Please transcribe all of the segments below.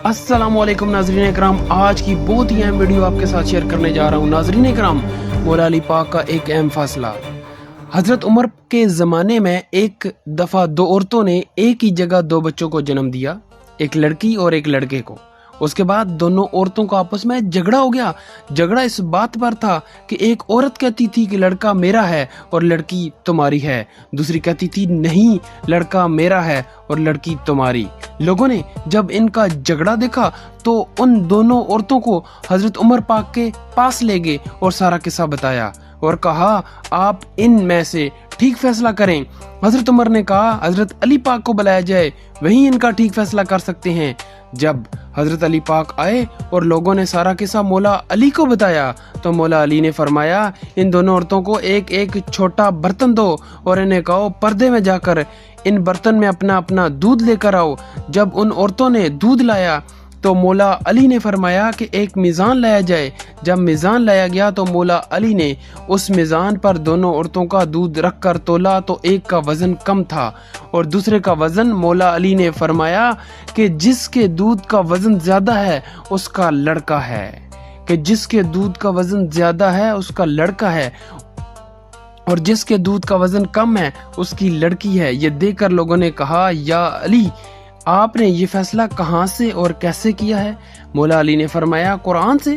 अस्सलामुअलैकुम नाज़रीन इकराम, आज की बहुत ही अहम वीडियो आपके साथ शेयर करने जा रहा हूँ। नाज़रीन इकराम, मौला अली पाक का एक अहम फैसला। हज़रत उमर के ज़माने में एक दफ़ा दो औरतों ने एक ही जगह दो बच्चों को जन्म दिया, एक लड़की और एक लड़के को। उसके बाद दोनों औरतों का आपस में झगड़ा हो गया। झगड़ा इस बात पर था कि एक औरत कहती थी कि लड़का मेरा है और लड़की तुम्हारी है, दूसरी कहती थी नहीं, लड़का मेरा है और लड़की तुम्हारी। लोगों ने जब इनका झगड़ा देखा तो उन दोनों औरतों को हजरत उमर पाक के पास ले गए और सारा किस्सा बताया और कहा आप इन में से ठीक फैसला करें। हजरत उमर ने कहा हजरत अली पाक को बुलाया जाए, वही इनका ठीक फैसला कर सकते हैं। जब हजरत अली पाक आए और लोगों ने सारा किस्सा मौला अली को बताया तो मौला अली ने फरमाया इन दोनों औरतों को एक एक छोटा बर्तन दो और इन्हें कहो पर्दे में जाकर इन बर्तन में अपना अपना दूध लेकर आओ। जब उन औरतों ने दूध लाया तो मौला अली ने फरमाया कि एक मीज़ान लाया जाए। जब मीज़ान लाया गया तो मौला अली ने उस मीज़ान पर दोनों औरतों का दूध रखकर तोला तो एक का वज़न कम था और दूसरे का वज़न। मौला अली ने फरमाया कि जिसके दूध का वज़न ज़्यादा है उसका लड़का है, कि जिसके दूध का वज़न ज़्यादा है उसका लड़का है और जिसके दूध का वज़न कम है उसकी लड़की है। ये देखकर लोगों ने कहा या अली, आपने ये फैसला कहाँ से और कैसे किया है? मौला अली ने फरमाया कुरान से।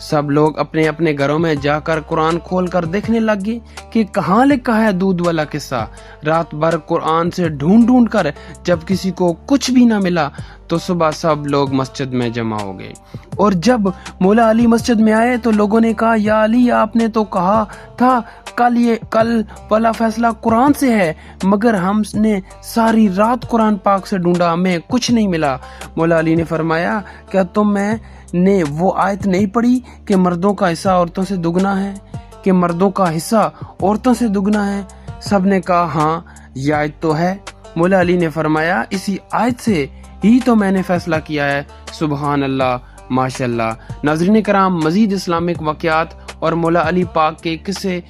सब लोग अपने अपने घरों में जाकर कुरान खोलकर देखने लग गए कि कहाँ लिखा है दूध वाला किस्सा। रात भर कुरान से ढूंढ ढूंढ कर जब किसी को कुछ भी ना मिला तो सुबह सब लोग मस्जिद में जमा हो गए। और जब मौला अली मस्जिद में आए तो लोगों ने कहा या अली, आपने तो कहा था कल वाला फैसला कुरान से है, मगर हमने सारी रात कुरान पाक से ढूंढा, हमें कुछ नहीं मिला। मौला अली ने फरमाया क्या तुमने वो आयत नहीं पढ़ी कि मर्दों का हिस्सा औरतों से दुगना है, कि मर्दों का हिस्सा औरतों से दुगना है? सब ने कहा हाँ ये आयत तो है। मौला अली ने फरमाया इसी आयत से ही तो मैंने फैसला किया है। सुबहान अल्लाह, माशाअल्लाह। नाज़रीन कराम, मजीद इस्लामिक वाक़यात और मौला अली पाक के किस्से